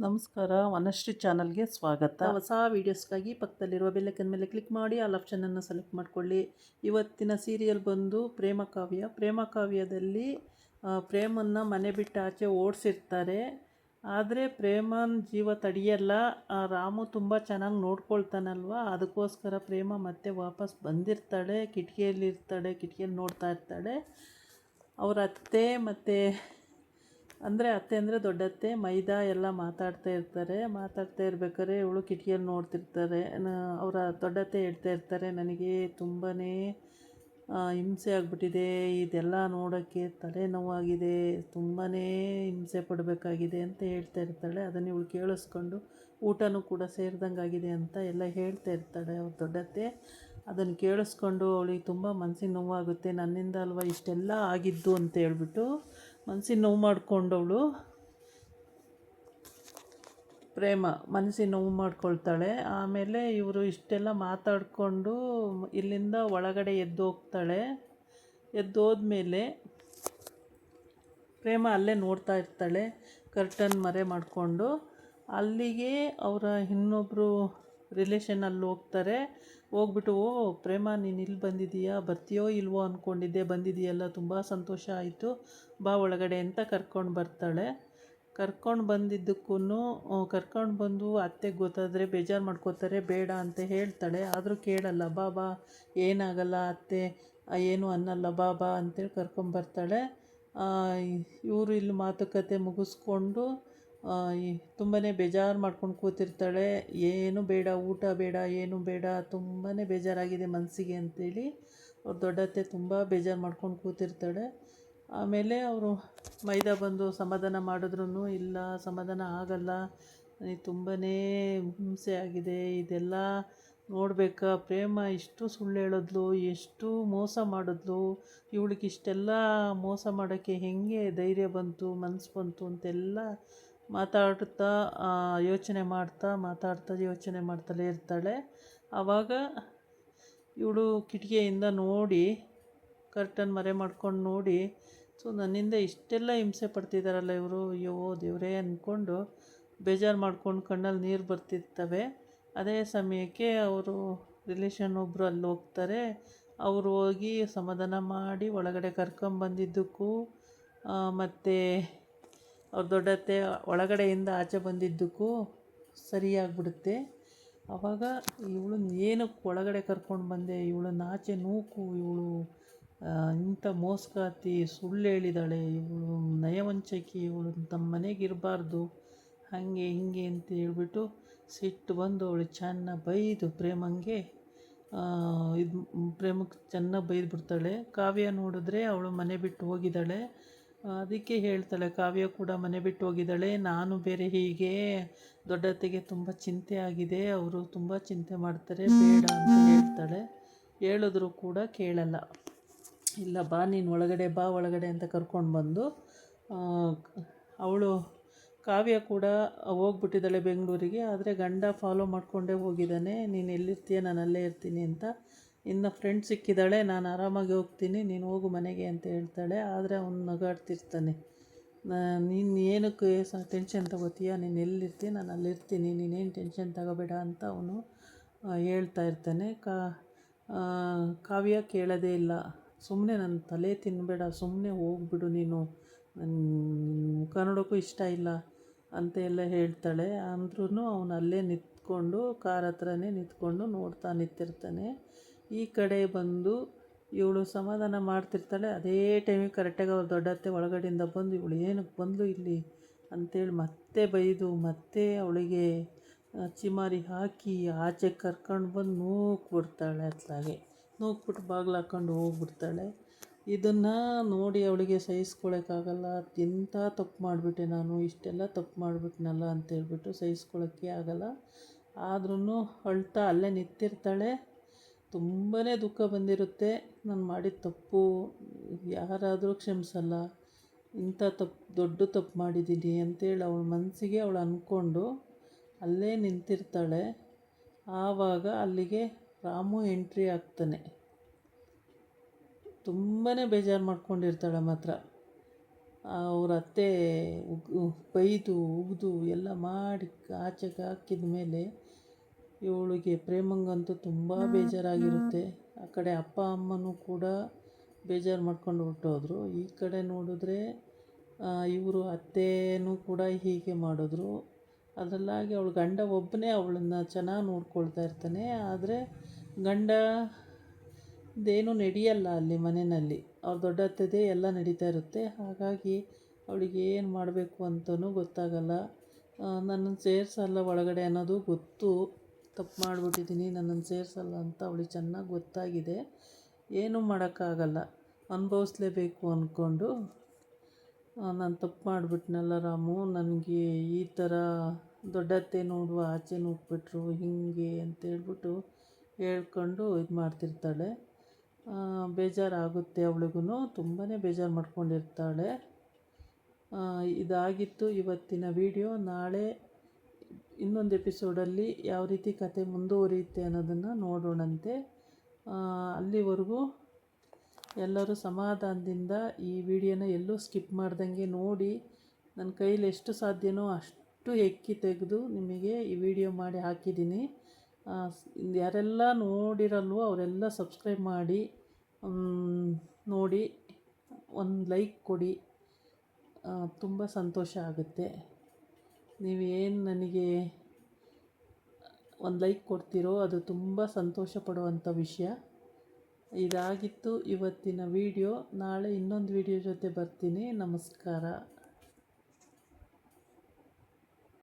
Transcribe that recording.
ನಮಸ್ಕಾರ, ವನಶ್ರೀ ಚಾನಲ್ಗೆ ಸ್ವಾಗತ. ಹೊಸ ವೀಡಿಯೋಸ್ಗಾಗಿ ಪಕ್ಕದಲ್ಲಿರುವ ಬೆಲ್ಲೈಕನ್ ಮೇಲೆ ಕ್ಲಿಕ್ ಮಾಡಿ ಆಲ್ ಆಪ್ಷನನ್ನು ಸೆಲೆಕ್ಟ್ ಮಾಡಿಕೊಳ್ಳಿ. ಇವತ್ತಿನ ಸೀರಿಯಲ್ ಬಂದು ಪ್ರೇಮ ಕಾವ್ಯದಲ್ಲಿ ಪ್ರೇಮನ್ನು ಮನೆ ಬಿಟ್ಟು ಆಚೆ ಓಡಿಸಿರ್ತಾರೆ. ಆದರೆ ಪ್ರೇಮನ ಜೀವ ತಡೆಯಲ್ಲ. ರಾಮು ತುಂಬ ಚೆನ್ನಾಗಿ ನೋಡ್ಕೊಳ್ತಾನಲ್ವ, ಅದಕ್ಕೋಸ್ಕರ ಪ್ರೇಮ ಮತ್ತೆ ವಾಪಸ್ ಬಂದಿರ್ತಾಳೆ. ಕಿಟಕಿಯಲ್ಲಿ ನೋಡ್ತಾ ಇರ್ತಾಳೆ. ಅವ್ರ ಅತ್ತೆ ಮತ್ತು ಅತ್ತೆ ಅಂದರೆ ದೊಡ್ಡತ್ತೆ ಮೈದಾ ಎಲ್ಲ ಮಾತಾಡ್ತಾ ಇರ್ಬೇಕಾದ್ರೆ ಇವಳು ಕಿಟಕಿಯಲ್ಲಿ ನೋಡ್ತಿರ್ತಾರೆ. ಅವರ ದೊಡ್ಡತ್ತೆ ಹೇಳ್ತಾ ಇರ್ತಾರೆ, ನನಗೆ ತುಂಬಾ ಹಿಂಸೆ ಆಗಿಬಿಟ್ಟಿದೆ, ಇದೆಲ್ಲ ನೋಡೋಕ್ಕೆ ತಲೆನೋವಾಗಿದೆ, ತುಂಬಾ ಹಿಂಸೆ ಪಡಬೇಕಾಗಿದೆ ಅಂತ ಹೇಳ್ತಾ ಇರ್ತಾಳೆ. ಅದನ್ನು ಇವಳು ಕೇಳಿಸ್ಕೊಂಡು ಊಟನೂ ಕೂಡ ಸೇರಿದಂಗಾಗಿದೆ ಅಂತ ಎಲ್ಲ ಹೇಳ್ತಾ ಇರ್ತಾಳೆ ಅವ್ರ ದೊಡ್ಡತ್ತೆ. ಅದನ್ನು ಕೇಳಿಸ್ಕೊಂಡು ಅವಳಿಗೆ ತುಂಬ ಮನಸ್ಸಿಗೆ ನೋವಾಗುತ್ತೆ. ನನ್ನಿಂದ ಅಲ್ವಾ ಇಷ್ಟೆಲ್ಲ ಆಗಿದ್ದು ಅಂತ ಹೇಳ್ಬಿಟ್ಟು ಮನಸ್ಸಿಗೆ ನೋವು ಮಾಡಿಕೊಂಡವಳು ಪ್ರೇಮ ಮನಸ್ಸಿಗೆ ನೋವು ಮಾಡ್ಕೊಳ್ತಾಳೆ. ಆಮೇಲೆ ಇವರು ಇಷ್ಟೆಲ್ಲ ಮಾತಾಡಿಕೊಂಡು ಇಲ್ಲಿಂದ ಒಳಗಡೆ ಎದ್ದೋಗ್ತಾಳೆ. ಎದ್ದೋದ್ಮೇಲೆ ಪ್ರೇಮ ಅಲ್ಲೇ ನೋಡ್ತಾ ಇರ್ತಾಳೆ, ಕರ್ಟನ್ ಮರೆ ಮಾಡಿಕೊಂಡು. ಅಲ್ಲಿಗೆ ಅವರ ಇನ್ನೊಬ್ಬರು ರಿಲೇಷನಲ್ಲಿ ಹೋಗ್ಬಿಟ್ಟು, ಓ ಪ್ರೇಮ ನೀನು ಇಲ್ಲಿ ಬಂದಿದ್ದೀಯಾ, ಬರ್ತೀಯೋ ಇಲ್ವೋ ಅಂದ್ಕೊಂಡಿದ್ದೆ, ಬಂದಿದ್ದೀಯಲ್ಲ, ತುಂಬ ಸಂತೋಷ ಆಯಿತು, ಬಾ ಒಳಗಡೆ ಅಂತ ಕರ್ಕೊಂಡು ಬರ್ತಾಳೆ. ಕರ್ಕೊಂಡು ಬಂದು ಅತ್ತೆಗೆ ಗೊತ್ತಾದರೆ ಬೇಜಾರು ಮಾಡ್ಕೋತಾರೆ, ಬೇಡ ಅಂತ ಹೇಳ್ತಾಳೆ. ಆದರೂ ಕೇಳಲ್ಲ. ಬಾ ಏನಾಗಲ್ಲ ಅತ್ತೆ, ಏನು ಅನ್ನಲ್ಲ, ಬಾ ಅಂತೇಳಿ ಕರ್ಕೊಂಬರ್ತಾಳೆ. ಇವರು ಇಲ್ಲಿ ಮಾತುಕತೆ ಮುಗಿಸ್ಕೊಂಡು ತುಂಬಾ ಬೇಜಾರು ಮಾಡ್ಕೊಂಡು ಕೂತಿರ್ತಾಳೆ. ಏನು ಬೇಡ, ಊಟ ಬೇಡ, ಏನು ಬೇಡ, ತುಂಬಾ ಬೇಜಾರಾಗಿದೆ ಮನಸ್ಸಿಗೆ ಅಂತೇಳಿ ಅವ್ರ ದೊಡ್ಡತ್ತೆ ತುಂಬ ಬೇಜಾರು ಮಾಡ್ಕೊಂಡು ಕೂತಿರ್ತಾಳೆ. ಆಮೇಲೆ ಅವರು ಮೈದಾ ಬಂದು ಸಮಾಧಾನ ಮಾಡಿದ್ರೂ ಇಲ್ಲ, ಸಮಾಧಾನ ಆಗಲ್ಲ, ನನಗೆ ತುಂಬಾ ಹಿಂಸೆ ಆಗಿದೆ, ಇದೆಲ್ಲ ನೋಡಬೇಕಾ, ಪ್ರೇಮ ಇಷ್ಟು ಸುಳ್ಳು ಹೇಳಿದ್ಲು, ಎಷ್ಟು ಮೋಸ ಮಾಡಿದ್ಲು, ಇವಳಿಗೆ ಇಷ್ಟೆಲ್ಲ ಮೋಸ ಮಾಡೋಕ್ಕೆ ಹೆಂಗೆ ಧೈರ್ಯ ಬಂತು, ಮನಸ್ಸು ಬಂತು ಅಂತೆಲ್ಲ ಯೋಚನೆ ಮಾಡ್ತಲೇ ಇರ್ತಾಳೆ. ಆವಾಗ ಇವಳು ಕಿಟಕಿಯಿಂದ ನೋಡಿ, ಕರ್ಟನ್ ಮರೆ ಮಾಡ್ಕೊಂಡು ನೋಡಿ, ಸೊ ನನ್ನಿಂದ ಇಷ್ಟೆಲ್ಲ ಹಿಂಸೆ ಪಡ್ತಿದ್ದಾರಲ್ಲ ಇವರು, ಅಯ್ಯೋ ದೇವರೇ ಅಂದ್ಕೊಂಡು ಬೇಜಾರು ಮಾಡ್ಕೊಂಡು ಕಣ್ಣಲ್ಲಿ ನೀರು ಬರ್ತಿರ್ತವೆ. ಅದೇ ಸಮಯಕ್ಕೆ ಅವರು ರಿಲೇಷನ್ ಒಬ್ಬರು ಅಲ್ಲಿ ಹೋಗ್ತಾರೆ. ಅವರು ಹೋಗಿ ಸಮಾಧಾನ ಮಾಡಿ ಒಳಗಡೆ ಕರ್ಕೊಂಬಂದಿದ್ದಕ್ಕೂ ಮತ್ತು ಅವ್ರ ದೊಡ್ಡತ್ತೆ ಒಳಗಡೆಯಿಂದ ಆಚೆ ಬಂದಿದ್ದಕ್ಕೂ ಸರಿಯಾಗಿಬಿಡುತ್ತೆ. ಆವಾಗ ಇವಳು ಏನಕ್ಕೆ ಒಳಗಡೆ ಕರ್ಕೊಂಡು ಬಂದೆ, ಇವಳನ್ನ ಆಚೆ ನೂಕು, ಇವಳು ಇಂಥ ಮೋಸಗಾತಿ, ಸುಳ್ಳು ಹೇಳಿದಾಳೆ, ಇವಳು ನಯವಂಚಕಿ, ಇವಳು ನಮ್ಮ ಮನೆಗೆ ಇರಬಾರ್ದು, ಹಾಗೆ ಹಿಂಗೆ ಅಂತ ಹೇಳ್ಬಿಟ್ಟು ಸಿಟ್ಟು ಬಂದು ಅವಳು ಚೆನ್ನಾಗಿ ಬೈದು ಪ್ರೇಮಕ್ಕೆ ಚೆನ್ನಾಗಿ ಬೈದ್ಬಿಡ್ತಾಳೆ. ಕಾವ್ಯ ನೋಡಿದ್ರೆ ಅವಳು ಮನೆ ಬಿಟ್ಟು ಹೋಗಿದ್ದಾಳೆ. ಅದಕ್ಕೆ ಹೇಳ್ತಾಳೆ, ಕಾವ್ಯ ಕೂಡ ಮನೆ ಬಿಟ್ಟು ಹೋಗಿದ್ದಾಳೆ, ನಾನು ಬೇರೆ ಹೀಗೆ, ದೊಡ್ಡತ್ತೆಗೆ ತುಂಬ ಚಿಂತೆ ಆಗಿದೆ, ಅವರು ತುಂಬ ಚಿಂತೆ ಮಾಡ್ತಾರೆ, ಬೇಡ ಅಂತ ಹೇಳ್ತಾಳೆ. ಹೇಳಿದ್ರೂ ಕೂಡ ಕೇಳಲ್ಲ. ಇಲ್ಲ ಬಾ ನೀನು ಒಳಗಡೆ ಅಂತ ಕರ್ಕೊಂಡು ಬಂದು ಅವಳು ಕಾವ್ಯ ಕೂಡ ಹೋಗ್ಬಿಟ್ಟಿದ್ದಾಳೆ ಬೆಂಗಳೂರಿಗೆ. ಆದರೆ ಗಂಡ ಫಾಲೋ ಮಾಡಿಕೊಂಡೇ ಹೋಗಿದ್ದಾನೆ, ನೀನು ಎಲ್ಲಿರ್ತೀಯ ನಾನು ಅಲ್ಲೇ ಇರ್ತೀನಿ ಅಂತ. ಇನ್ನು ಫ್ರೆಂಡ್ ಸಿಕ್ಕಿದ್ದಾಳೆ, ನಾನು ಆರಾಮಾಗಿ ಹೋಗ್ತೀನಿ, ನೀನು ಹೋಗು ಮನೆಗೆ ಅಂತ ಹೇಳ್ತಾಳೆ. ಆದರೆ ಅವನು ನಗಾಡ್ತಿರ್ತಾನೆ, ನೀನು ಏನಕ್ಕೆ ಟೆನ್ಷನ್ ತಗೋತೀಯ, ನೀನು ಎಲ್ಲಿರ್ತೀಯ ನಾನು ಅಲ್ಲಿರ್ತೀನಿ, ನೀನೇನು ಟೆನ್ಷನ್ ತಗೋಬೇಡ ಅಂತ ಅವನು ಹೇಳ್ತಾ ಇರ್ತಾನೆ. ಕಾವ್ಯ ಕೇಳೋದೇ ಇಲ್ಲ, ಸುಮ್ಮನೆ ನನ್ನ ತಲೆ ತಿನ್ನಬೇಡ, ಸುಮ್ಮನೆ ಹೋಗ್ಬಿಡು ನೀನು, ನನ್ನ ಮುಖ ನೋಡೋಕ್ಕೂ ಇಷ್ಟ ಇಲ್ಲ ಅಂತ ಎಲ್ಲ ಹೇಳ್ತಾಳೆ. ಅಂದ್ರೂ ಅವನು ಅಲ್ಲೇ ನಿಂತ್ಕೊಂಡು ಕಾರ್ ಹತ್ರನೇ ನಿಂತ್ಕೊಂಡು ನೋಡ್ತಾ ನಿಂತಿರ್ತಾನೆ. ಈ ಕಡೆ ಬಂದು ಇವಳು ಸಮಾಧಾನ ಮಾಡ್ತಿರ್ತಾಳೆ. ಅದೇ ಟೈಮಿಗೆ ಕರೆಕ್ಟಾಗಿ ಅವ್ರ ದೊಡ್ಡತ್ತೆ ಒಳಗಡೆಯಿಂದ ಬಂದು, ಇವಳು ಏನಕ್ಕೆ ಬಂದು ಇಲ್ಲಿ ಅಂತೇಳಿ ಮತ್ತೆ ಬೈದು, ಮತ್ತೆ ಅವಳಿಗೆ ಚಿಮಾರಿ ಹಾಕಿ ಆಚೆ ಕರ್ಕೊಂಡು ಬಂದು ನೂಕ್ಬಿಡ್ತಾಳೆ. ಅತ್ಲಾಗೆ ನೂಕ್ಬಿಟ್ಟು ಬಾಗಿಲು ಹಾಕ್ಕೊಂಡು ಹೋಗ್ಬಿಡ್ತಾಳೆ. ಇದನ್ನು ನೋಡಿ ಅವಳಿಗೆ ಸಹಿಸ್ಕೊಳಕ್ಕಾಗಲ್ಲ. ಎಂಥ ತಪ್ಪು ಮಾಡಿಬಿಟ್ಟೆ ನಾನು, ಇಷ್ಟೆಲ್ಲ ತಪ್ಪು ಮಾಡಿಬಿಟ್ನಲ್ಲ ಅಂತೇಳ್ಬಿಟ್ಟು ಸಹಿಸ್ಕೊಳ್ಳೋಕ್ಕೆ ಆಗಲ್ಲ. ಆದ್ರೂ ಅಳ್ತಾ ಅಲ್ಲೇ ನಿಂತಿರ್ತಾಳೆ. ತುಂಬಾ ದುಃಖ ಬಂದಿರುತ್ತೆ, ನಾನು ಮಾಡಿದ ತಪ್ಪು ಯಾರಾದರೂ ಕ್ಷಮಿಸಲ್ಲ, ಇಂಥ ದೊಡ್ಡ ತಪ್ಪು ಮಾಡಿದ್ದೀನಿ ಅಂತೇಳಿ ಅವಳ ಮನಸ್ಸಿಗೆ ಅವಳು ಅಂದ್ಕೊಂಡು ಅಲ್ಲೇ ನಿಂತಿರ್ತಾಳೆ. ಆವಾಗ ಅಲ್ಲಿಗೆ ರಾಮು ಎಂಟ್ರಿ ಆಗ್ತಾನೆ. ತುಂಬಾ ಬೇಜಾರು ಮಾಡ್ಕೊಂಡಿರ್ತಾಳೆ ಮಾತ್ರ. ಅವ್ರ ಅತ್ತೆ ಬೈದು ಉಗಿದು ಎಲ್ಲ ಮಾಡಿ ಆಚೆಗೆ ಹಾಕಿದ ಮೇಲೆ ಇವಳಿಗೆ ಪ್ರೇಮಂಗಂತೂ ತುಂಬ ಬೇಜಾರಾಗಿರುತ್ತೆ. ಆ ಕಡೆ ಅಪ್ಪ ಅಮ್ಮನೂ ಕೂಡ ಬೇಜಾರು ಮಾಡ್ಕೊಂಡು ಹೊರ್ಟೋದ್ರು. ಈ ಕಡೆ ನೋಡಿದ್ರೆ ಇವರು ಅತ್ತೆನೂ ಕೂಡ ಹೀಗೆ ಮಾಡಿದ್ರು. ಅದರಲ್ಲಾಗಿ ಅವಳ ಗಂಡ ಒಬ್ಬನೇ ಅವಳನ್ನು ಚೆನ್ನಾಗಿ ನೋಡ್ಕೊಳ್ತಾ ಇರ್ತಾನೆ. ಆದರೆ ಗಂಡದೇನೂ ನಡೆಯಲ್ಲ ಅಲ್ಲಿ ಮನೆಯಲ್ಲಿ. ಅವ್ರ ದೊಡ್ಡ ಅತ್ತೆದೇ ಎಲ್ಲ ನಡೀತಾ ಇರುತ್ತೆ. ಹಾಗಾಗಿ ಅವಳಿಗೆ ಏನು ಮಾಡಬೇಕು ಅಂತಲೂ ಗೊತ್ತಾಗಲ್ಲ. ನನ್ನನ್ನು ಸೇರಿಸಲ್ಲ ಒಳಗಡೆ ಅನ್ನೋದು ಗೊತ್ತು. ತಪ್ಪು ಮಾಡಿಬಿಟ್ಟಿದ್ದೀನಿ, ನನ್ನನ್ನು ಸೇರಿಸಲ್ಲ ಅಂತ ಅವಳಿಗೆ ಚೆನ್ನಾಗಿ ಗೊತ್ತಾಗಿದೆ. ಏನೂ ಮಾಡೋಕ್ಕಾಗಲ್ಲ, ಅನುಭವಿಸ್ಲೇಬೇಕು ಅಂದ್ಕೊಂಡು ನಾನು ತಪ್ಪು ಮಾಡಿಬಿಟ್ನಲ್ಲ ರಾಮು, ನನಗೆ ಈ ಥರ ದೊಡ್ಡತ್ತೆ ನೋಡುವ ಆಚೆ ನುಗ್ಬಿಟ್ರು ಹೀಗೆ ಅಂತೇಳ್ಬಿಟ್ಟು ಹೇಳ್ಕೊಂಡು ಇದು ಮಾಡ್ತಿರ್ತಾಳೆ. ಬೇಜಾರಾಗುತ್ತೆ ಅವಳಿಗೂ, ತುಂಬಾ ಬೇಜಾರು ಮಾಡ್ಕೊಂಡಿರ್ತಾಳೆ. ಇದಾಗಿತ್ತು ಇವತ್ತಿನ ವಿಡಿಯೋ. ನಾಳೆ ಇನ್ನೊಂದು ಎಪಿಸೋಡಲ್ಲಿ ಯಾವ ರೀತಿ ಕತೆ ಮುಂದುವರಿಯುತ್ತೆ ಅನ್ನೋದನ್ನು ನೋಡೋಣಂತೆ. ಅಲ್ಲಿವರೆಗೂ ಎಲ್ಲರೂ ಸಮಾಧಾನದಿಂದ ಈ ವಿಡಿಯೋನ ಎಲ್ಲೂ ಸ್ಕಿಪ್ ಮಾಡ್ದಂಗೆ ನೋಡಿ. ನನ್ನ ಕೈಲಿ ಎಷ್ಟು ಸಾಧ್ಯನೋ ಅಷ್ಟು ಎಕ್ಕಿ ತೆಗೆದು ನಿಮಗೆ ಈ ವಿಡಿಯೋ ಮಾಡಿ ಹಾಕಿದ್ದೀನಿ. ಯಾರೆಲ್ಲ ನೋಡಿರಲ್ವೋ ಅವರೆಲ್ಲ ಸಬ್ಸ್ಕ್ರೈಬ್ ಮಾಡಿ ನೋಡಿ, ಒಂದು ಲೈಕ್ ಕೊಡಿ. ತುಂಬ ಸಂತೋಷ ಆಗುತ್ತೆ. ನೀವೇನು ನನಗೆ ಒಂದು ಲೈಕ್ ಕೊಡ್ತೀರೋ ಅದು ತುಂಬ ಸಂತೋಷ ಪಡುವಂಥ ವಿಷಯ. ಇದಾಗಿತ್ತು ಇವತ್ತಿನ ವಿಡಿಯೋ. ನಾಳೆ ಇನ್ನೊಂದು ವಿಡಿಯೋ ಜೊತೆ ಬರ್ತೀನಿ. ನಮಸ್ಕಾರ.